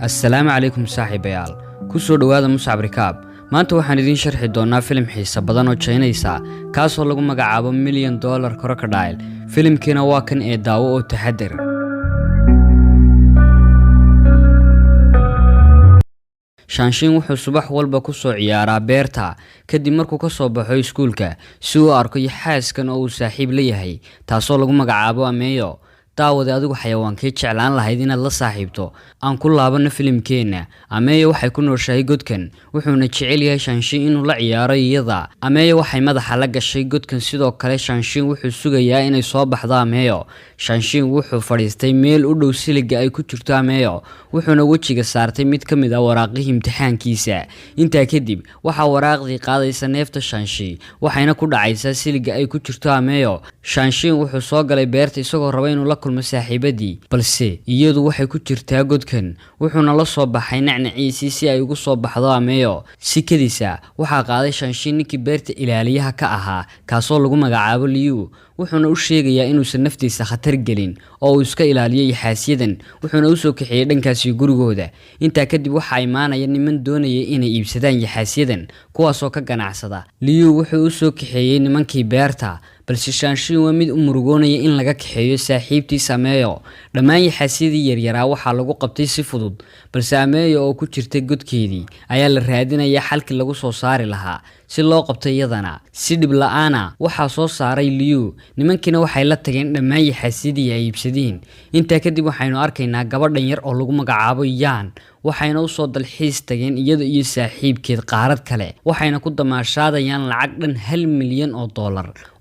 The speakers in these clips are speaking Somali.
السلام عليكم saaxiibayaal ku soo dhawaada Muscab Rikaab maanta waxaan idin sharxi doonaa film xiiso badan oo Chinese kaas oo lagu magacaabo $1 Million Crocodile filimkina waa kan ee daawo oo taxadir Shanshin wuxuu subax walba ku soo ciyaaraa beerta kadib markuu ka soo baxo iskuulka si uu arko yaxaaskan oo uu saaxiib leeyahay taasoo lagu magacaabo Ameyo daawada adigu xayawaankee jeclaan lahayd inaad la saaxiibto aan ku laabano filimkeena Ameyo waxay ku nooshahay godkan wuxuuna jecel yahay Shanshin inuu la ciyaaro iyada Ameyo waxay madaxa la gashay godkan sidoo kale Shanshin wuxuu sugayaa inay soo baxdo Ameyo Shanshin wuxuu fadhiistay meel u dhow siliga ay ku jirto Ameyo wuxuuna wajiga saartay mid ka mid ah waraaqihii imtixaankiisa intaa kadib waxa waraaqdii qaadaysa neefta Shanshin waxayna ku dhacaysaa siliga ay ku jirto Ameyo Shanshin wuxuu soo galay beerta isagoo raba inuu la kulmo saaxiibadii balse iyadu waxay ku jirtaa godkan wuxuuna la soo baxay nacnaciisi si ay ugu soo baxdo Ameyo sikadiisa waxa qaaday Shanshin ninkii beerta ilaaliyaha ka ahaa kaasoo lagu magacaabo Liu wuxuuna u sheegayaa inuusan naftiisa khatar gelin oo uu iska ilaaliyo yaxaasyadan wuxuuna u soo kaxeeyay dhankaasi gurigooda intaa kadib waxa imaanaya niman doonaya inay iibsadaan yaxaasyadan kuwaasoo ka ganacsada Liu wuxuu u soo kaxeeyay nimankii beerta balse Shanshin waa mid u murugoonaya in laga kaxeeyo saaxiibtiisa Ameyo dhammaan yaxaasyadii yaryaraa waxa lagu qabtay si fudud balse Ameyo oo ku jirtay godkeedii ayaa la raadinaya xalkii lagu soo saari lahaa si loo qabto iyadana si dib la'aana waxa soo saaray Liu nimankina waxay la tageen dhammaan yaxaasyadii ay iibsadeen inta kadib waxaynu arkaynaa gabadhan yar oo lagu magacaabo Yan waxayna u soo dalxiis tageen iyada iyo saaxiibkeed qaarad kale waxayna ku damaashaadayaan lacag dhan $1 milyan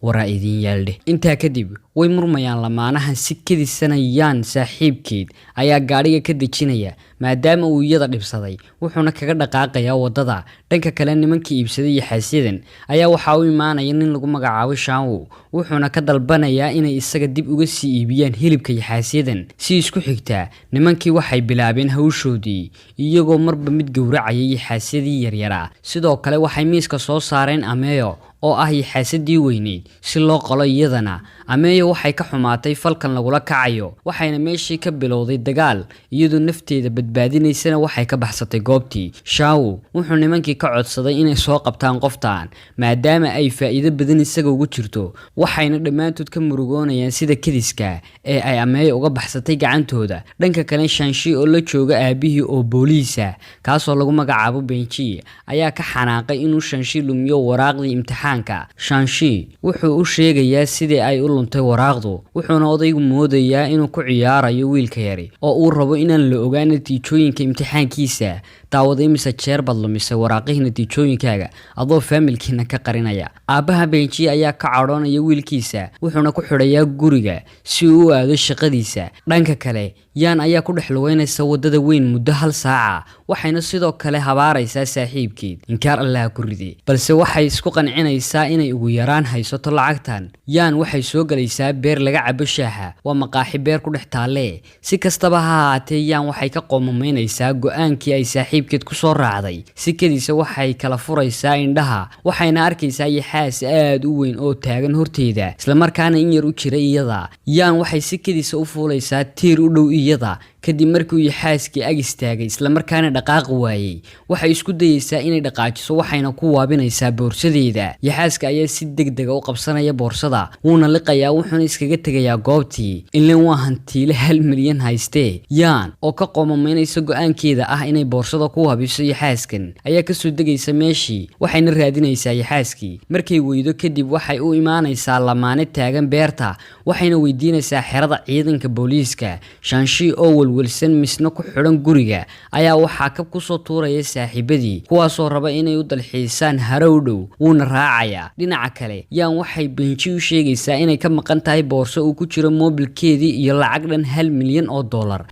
waraa idin yaalde inta kadib way murmayaan lamaanahan si kadiisana Yan saaxiibkeed ayaa gaariga ka dejinaya maadaama uu iyada dhibsaday wuxuuna kaga dhaqaaqayaa wadada dhanka kale nimankii iibsaday yaxaasyadan ayaa waxa uu imaanaya nin lagu magacaabo Shanwu wuxuuna ka dalbanayaa inay isaga dib uga sii iibiyaan hilibka yaxaasyadan si isku xigta nimankii waxay bilaabeen hawshoodii iyagoo marba mid gowracayay yaxaasyadii yaryaraa sidoo kale waxay miiska soo saareen Ameyo oo ah yaxaasadii weyneed si loo qalo iyadana Ameyo waxay ka xumaatay falkan lagula kacayo waxayna meeshii ka bilowday dagaal iyadoo nafteeda badbaadinaysana waxay ka baxsatay goobtii Shawu wuxuu nimankii ka codsaday inay soo qabtaan qoftaan maadaama ay faa'iido badan isaga ugu jirto waxayna dhammaantood ka murugoonayaan sida kadiska ee ay Ameyo uga baxsatay gacantooda dhanka kale Shanshin oo la jooga aabihii oo booliisa kaasoo lagu magacaabo Benji ayaa ka xanaaqay inuu Shanshin lumiyo waraaqdii imtixaanka Shanshin wuxuu u sheegayaa sidii ay u luntay waraaqdu wuxuuna odaygu moodayaa inuu ku ciyaarayo wiilka yari oo uu rabo inaan la ogaan natiijooyinka imtixaankiisa daawaday mise jeer bad lumisay waraaqihii natiijooyinkaaga adoo familkiina ka qarinaya aabaha Benji ayaa ka cadhoonaya wiilkiisa wuxuuna ku xidhayaa guriga si uu u aado shaqadiisa dhanka kale Yan ayaa ku dhexluweynaysa wadada weyn muddo 1 saac waxayna sidoo kale habaaraysaa saaxiibkeed inkaar Allah ku riday balse waxay isku qancinaysaa inay ugu yaraan haysato lacagtan Yan waxay soo galaysaa beer laga cabo shaaha waa maqaaxi beer ku dhex taale si kastaba ha ahaatee Yan waxay ka qoomameynaysaa go'aankii ay saaxiibkeed ku soo raacday si kadiisa waxay kala furaysaa indhaha waxayna arkaysaa yaxaas aad u weyn oo taagan horteeda isla markaana in yar u jira iyada Yan waxay si kadiisa u fuulaysaa tiir u dhow iyada kadib markii uu yaxaaskii ag istaagay isla markaana dhaqaaq waayay waxay isku dayaysaa inay dhaqaajiso waxayna ku waabinaysaa boorsadeeda yaxaaska ayaa si degdeg ah u qabsanaya boorsada wuuna liqayaa wuxuuna iskaga tagayaa goobtii ilaa waa hantiile $1 milyan haystee Yan oo ka qoomameynaysa go'aankeeda ah inay boorsada ku waabiso yaxaaskan ayaa ka soo degaysa meeshii waxayna raadinaysaa yaxaaskii markay weydo kadib waxay u imaanaysaa lamaane taagan beerta waxayna weydiinaysaa xerada ciidanka booliiska Shanshin oo walwalsan misna ku xidhan guriga ayaa waxa ka ku soo tuuraya saaxiibadii kuwaasoo raba inay u dalxiisaan harow dhow wuuna raacaya dhinaca kale Yan waxay Benji u sheegaysaa inay ka maqan tahay boorso uu ku jiro mobilkeedii iyo lacag dhan $1 milyan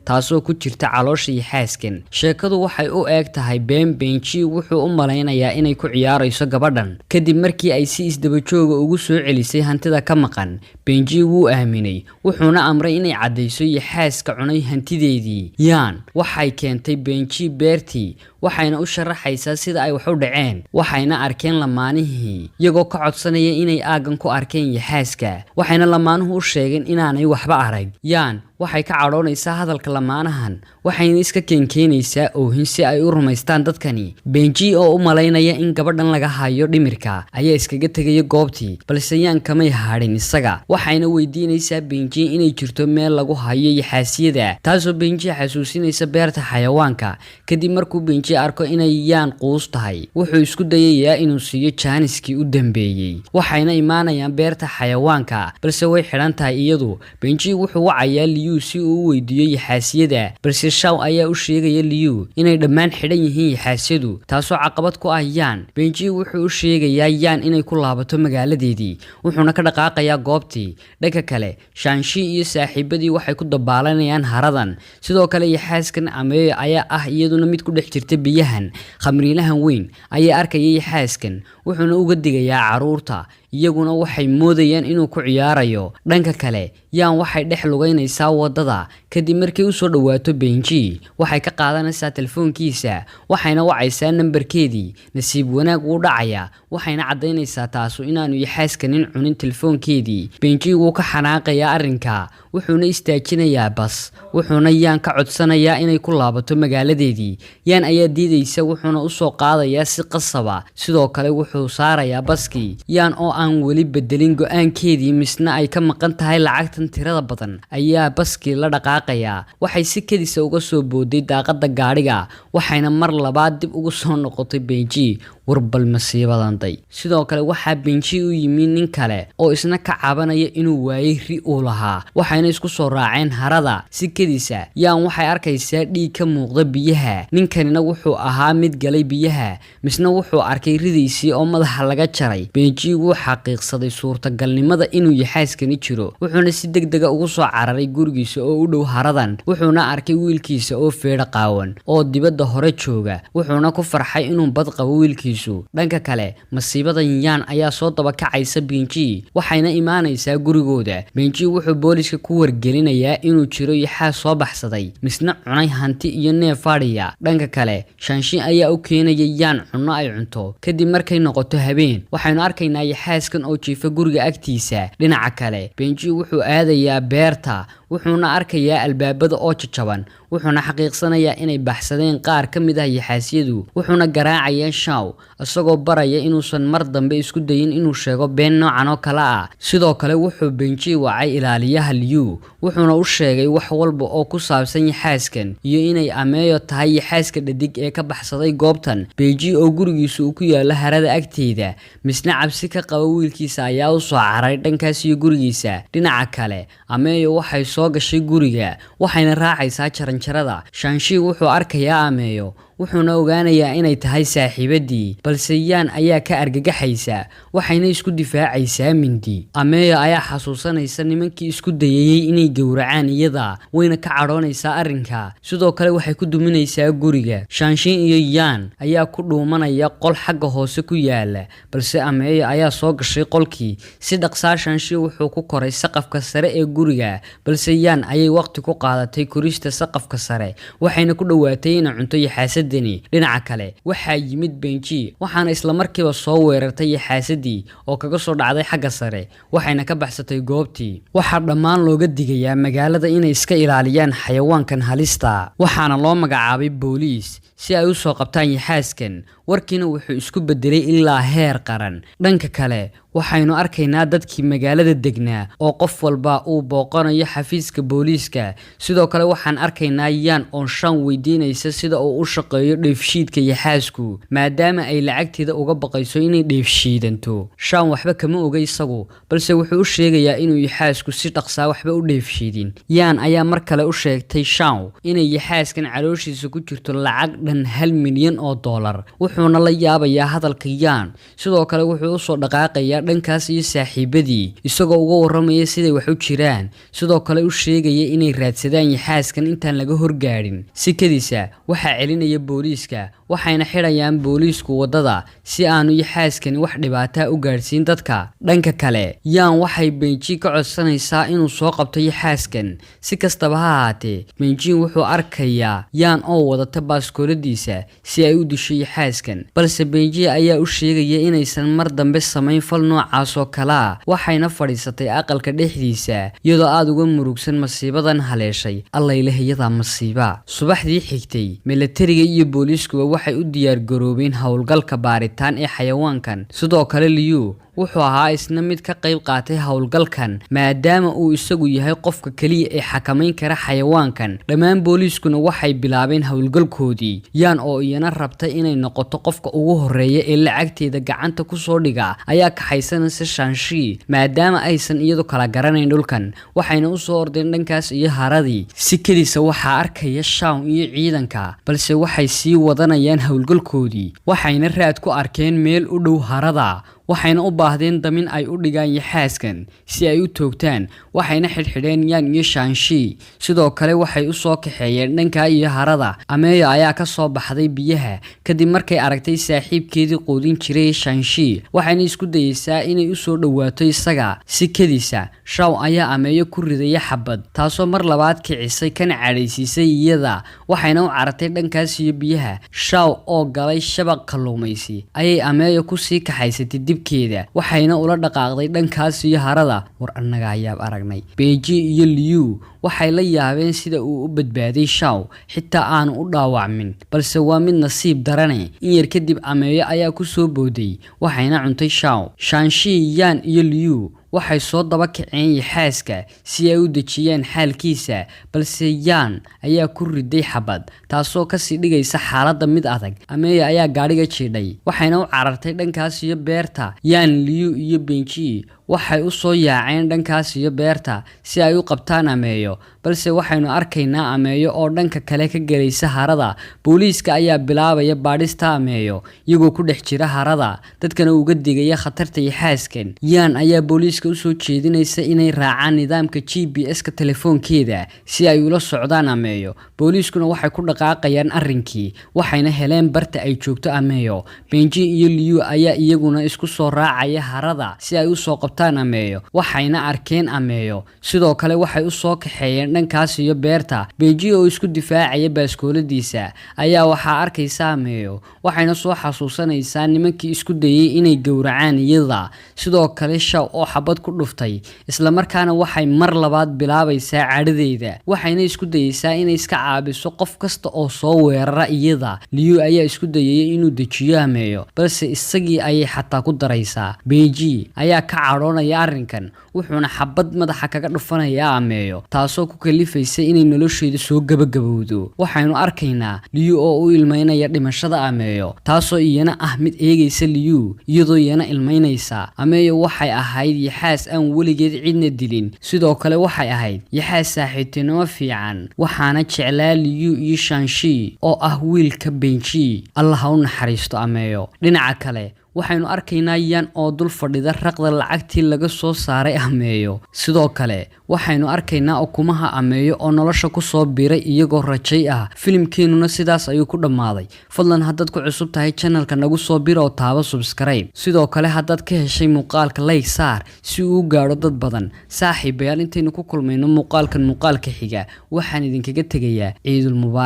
taasoo ku jirta caloosha yaxaaskan sheekadu waxay u eeg tahay Benji wuxuu u maleynayaa inay ku ciyaarayso gabadhan kadib markii ay si isdaba jooga ugu soo celisay hantida ka maqan Benji wuu aaminay wuxuuna amray inay cadeyso yaxaaska cunay hantideedii Yan waxay keentay Benji beertii waxayna u sharaxaysaa sida ay wax u dhaceen waxayna arkeen lamaanihii iyagoo ka codsanaya inay aagan ku arkeen yaxaaska waxayna lamaanuhu u sheegeen inaanay waxba arag Yan waxay ka cadhoonaysaa hadalka lamaanahan waxayna iska keenkeenaysaa oohin si ay u rumaystaan dadkani. Benji oo u malaynaya in gabadhan laga hayo dhimirka ayaa iskaga tegaya goobtii, balse Yaan kamay hadhin isaga. Waxayna weydiinaysaa Benji inay jirto meel lagu hayo yaxaasiyada, taasoo Benji xasuusinaysa beerta xayawaanka. Kadib markuu Benji arko inay Yaan quus tahay, wuxuu isku dayayaa inuu siiyo jaaniskii u dambeeyay. waxayna imaanayaan beerta xayawaanka, balse way xidhan tahay iyadu. Benji wuxuu wacayaa Liu si uu u weydiiyo yaxaasiyada, balse Shao ayaa u sheegaya Liu inay dhammaan xidhan yihiin yaxaasiyadu, taasoo caqabad ku ah Yaan. Benji wuxuu u sheegayaa Yaan inay ku laabato magaaladeedii, wuxuuna ka dhaqaaqayaa goobtii. Dhanka kale, Shanshi iyo saaxiibadii waxay ku dabaalanayaan haradan. Sidoo kale yaxaaskan Ameyo ayaa ah iyaduna mid ku dhex jirta biyahan. Khamriilahan weyn ayaa arkaya yaxaaskan, wuxuuna uga digayaa caruurta, iyaguna waxay moodayaan inuu ku ciyaarayo. Dhanka kale, Yaan waxay dhex lugaynaysaa wadada. Kadib markii uu soo dhawaato Benji, waxay ka qaadanaysaa telefoonkiisa, waxayna wacaysaa nambarkeedii. Nasiib wanaag wuu dhacaya, waxayna cadaynaysaa taasu inaanu yaxaaskanin cunin telefoonkeedii. Benji wuu ka xanaaqayaa arrinka, wuxuuna istaajinayaa bas, wuxuuna Yaan ka codsanayaa inay ku laabato magaaladeedii. Yaan ayaa diidaysa, wuxuuna u soo qaadayaa si qasaba. Sidoo kale wuxuu saarayaa baskii. Yaan oo aan weli bedelin go'aankeedii misna ay ka maqan tahay lacagtan tirada badan, ayaa baskii la dhaqaaqaya. Waxay si kedisa uga soo booday daaqada gaadhiga, waxayna mar labaad dib ugu soo noqotay Benji. warbal masiibadanday. Sidoo kale waxaa Benji u yimi nin kale oo isna ka cabanaya inuu waayay ri uu lahaa, waxayna isku soo raaceen harada si kedisa. Yaan waxay arkaysaa dhiig ka muuqda biyaha, ninkanina wuxuu ahaa mid galay biyaha, misna wuxuu arkay ridiisii oo madaxa laga jaray. Benji wuu xaqiiqsaday suurtagalnimada inuu yaxaaskani jiro, wuxuuna si degdeg ah ugu soo cararay gurigiisa oo u dhow haradan. Wuxuuna arkay wiilkiisa oo feedha qaawan oo dibadda hore jooga, wuxuuna ku farxay inuu bad qabo wiilkiisa. Dhanka kale, masiibadan Yaan ayaa soo daba kacaysa Benji, waxayna imaanaysaa gurigooda. Benji wuxuu booliska ku wargelinayaa inuu jiro yaxaas soo baxsaday, misna cunay hanti iyo neef fadhiya. Dhanka kale, Shanshi ayaa u keenaya Yaan cunno ay cunto. Kadib markay noqoto habeen, waxaynu arkaynaa yaxaaskan oo jiifa guriga agtiisa. Dhinaca kale, Benji wuxuu aadayaa beerta, wuxuuna arkayaa albaabada oo jajaban, wuxuuna xaqiiqsanayaa inay baxsadeen qaar ka mid ah yaxaasyadu. Wuxuuna garaacayaa Shao isagoo baraya inuusan mar dambe isku dayin inuu sheego been noocan oo kale ah. Sidoo kale wuxuu Benji wacay ilaaliyaha Liu, wuxuuna u sheegay wax walba oo ku saabsan yaxaaskan iyo inay Ameyo tahay yaxaaska dhadig ee ka baxsaday goobtan. Benji oo gurigiisa uu ku yaalo harada agteeda, misna cabsi ka qaba wiilkiisa ayaa u soo caray dhankaas iyo gurigiisa. Dhinaca kale, Ameyo waxay soo gashay guriga, waxayna raacaysaa jaranjarada. Shanshi wuxuu arkayaa Ameyo, wuxuuna ogaanayaa inay tahay saaxiibadii, balse Yaan ayaa ka argagaxaysa, waxayna isku difaacaysaa mindi. Ameyo ayaa xasuusanaysa nimankii isku dayayay inay gowracaan iyada, wayna ka cadhoonaysaa arrinka. Sidoo kale waxay ku duminaysaa guriga. Shanshi iyo Yaan ayaa ku dhuumanaya qol xagga hoose ku yaala, balse Ameyo ayaa soo gashay qolkii. Si dhaqsaa Shanshi wuxuu ku koray saqafka sare ee guriga, balse Yaan ayay waqti ku qaadatay korista saqafka sare, waxayna ku dhawaatay inay cunto yaxaasad. Dhinaca kale, waxaa yimid Benji, waxaana isla markiiba soo weerartay yaxaasadii oo kaga soo dhacday xagga sare, waxayna ka baxsatay goobtii. Waxaa dhammaan looga digayaa magaalada inay iska ilaaliyaan xayawaankan halista, waxaana loo magacaabay booliis si ay u soo qabtaan yaxaaskan. Warkiina wuxuu isku bedelay ilaa heer qaran. Dhanka kale, waxaynu arkaynaa dadkii magaalada degnaa oo qof walba uu booqanayo xafiiska booliiska. Sidoo kale waxaan arkaynaa Yaan oo Shan weydiinaysa sida uu u shaqeeyo dheefshiidka yaxaasku, maadaama ay lacagteeda uga baqayso inay dheefshiidanto. Shan waxba kama oga isagu, balse wuxuu u sheegayaa inuu yaxaasku si dhaqsaa waxba u dheefshiidin. Yaan ayaa mar kale u sheegtay Shan inay yaxaaskan calooshiisa ku jirto lacag dhan $1 milyan, wuxuuna la yaabayaa hadalka Yaan. Sidoo kale wuxuu u soo dhaqaaqayaa dhankaas iyo saaxiibadii, isagoo uga warramaya siday wax u jiraan. Sidoo kale u sheegaya inay raadsadaan yaxaaskan intaan laga horgaadhin. Si kedisa waxaa celinaya booliiska, waxayna xidhayaan booliisku wadada si aanu yaxaaskani wax dhibaato u gaarsiin dadka. Dhanka kale, Yaan waxay Benji ka codsanaysaa inuu soo qabto yaxaaskan. Si kastaba ha ahaatee, Benji wuxuu arkayaa Yaan oo wadata baaskooladiisa si ay u disho yaxaaskan. xaaskan balse Benji ayaa u sheegaya inaysan mar dambe samayn fal noocaas oo kala waxayna fadhiisatay aqalka dhexdiisa iyadoo aad uga murugsan masiibadan haleeshay alla ilaahayada masiiba subaxdii xigtay militariga iyo booliiskuba waxay u diyaar garoobeen howlgalka baaritaan ee xayawaankan sidoo kale Liu wuxuu ahaa isna mid ka qayb qaatay howlgalkan maadaama uu isagu yahay qofka kaliya ee xakameyn kara xayawaankan dhammaan booliiskuna waxay bilaabeen howlgalkoodii Yan oo iyana rabtay inay noqoto qofka ugu horeeya ee lacagteeda gacanta ku soo dhiga ayaa ka haysanaysa Shanshi maadaama aysan iyadu kala garanayn dhulkan waxayna u soo ordeen dhankaas iyo haradii si kaliisa waxa arkaya Shao iyo ciidanka balse waxay sii wadanayaan howlgalkoodii waxayna raad ku arkeen meel u dhow harada waxayna u baahdeen damin ay u dhigaan xaaskan si ay u toogtaan waxayna xidhxidheen Yan iyo Shanshi sidoo kale waxay u soo kaxeeyeen dhanka iyo harada Ameyo ayaa ka soo baxday biyaha kadib markay aragtay saaxiibkeedii qoodin jiray Shanshi waxayna isku dayaysaa inay u soo dhawaato isaga si kadiisa Shao ayaa Ameyo ku riday xabad taasoo mar labaad kicisay kana cadhaysiisay iyada waxayna u carartay dhankaas iyo biyaha Shao oo galay shabaq kalluumaysi ayay Ameyo ku sii kaxaysatay dibkeeda waxayna ula dhaqaaqday dhankaas iyo harada war annaga ayaa aragnay Benji iyo Liu waxay la yaabeen sida uu u badbaaday Shao xitaa aan u dhaawacmin balse waa mid nasiib darane in yar kadib Ameyo ayaa ku soo booday waxayna cuntay Shao Shanshi Yan iyo Liu waxay soo daba kaceen xaaska si ay u dejiyaan xaalkiisa balse Yan ayaa ku riday xabad taasoo ka sii dhigaysa xaaladda mid adag Ameyo ayaa gaariga jiidhay waxayna u carartay dhankaas iyo beerta Yan Liu iyo Benji waxay u soo yaaceen dhankaas iyo beerta si ay u qabtaan Ameyo balse waxaynu arkaynaa Ameyo oo dhanka kale ka galaysa harada booliiska ayaa bilaabaya baadhista Ameyo iyagoo ku dhex jira harada dadkana uga digaya khatarta xaaskan Yan ayaa booliiska u soo jeedinaysa inay raacaan nidaamka GPS-ka telefoonkeeda si ay ula socdaan Ameyo booliiskuna waxay ku dhaqaaqayaan arrinkii waxayna heleen barta ay joogto Ameyo Benji iyo Liu ayaa iyaguna isku soo raacaya harada si ay u soo qabtaan Ameyo waxayna arkeen Ameyo sidoo kale waxay u soo kaxeeyeen dhankaas iyo beerta Benji oo isku difaacaya baaskooladiisa ayaa waxa arkaysa Ameyo waxayna soo xasuusanaysaa nimankii isku dayay inay gowracaan iyada sidoo kale Shao oo xabad ku dhuftay isla markaana waxay mar labaad bilaabaysaa cadhadeeda waxayna isku dayaysaa inay iska caabiso qof kasta oo soo weerara iyada Liu ayaa isku dayay inuu dejiyo Ameyo balse isagii ayay xataa ku daraysaa Benji ayaa ka cadhoonaya arrinkan wuxuuna xabad madaxa kaga dhufanaya Ameyo taasoo ku kalifaysa inay nolosheeda soo gabagabowdo waxaynu arkaynaa Liu oo u ilmeynaya dhimashada Ameyo taasoo iyana ah mid eegaysa Liu iyadoo iyana ilmeynaysa Ameyo waxay ahayd yaxaas aan weligeed cidna dilin sidoo kale waxay ahayd yaxaas saaxiibtinimo fiican waxaana jeclaa Liu iyo Shanshi oo ah wiilka Benji Allah ha u naxariisto Ameyo dhinaca kale waxaynu arkaynaa Yan oo dul fadhida raqda lacagtii laga soo saaray Ameyo sidoo kale waxaynu arkaynaa ukumaha Ameyo oo nolosha ku soo biiray iyagoo rajay ah filimkeenuna sidaas ayuu ku dhamaaday fadlan haddaad ku cusub tahay channelka nagu soo bir oo taaba subscribe sidoo kale haddaad ka heshay muuqaalka like saar si uu gaaro dad badan saaxiibayaal intaynu ku kulmayno muuqaalka xiga waxaan idinkaga tegayaa Ciidul Mubaarak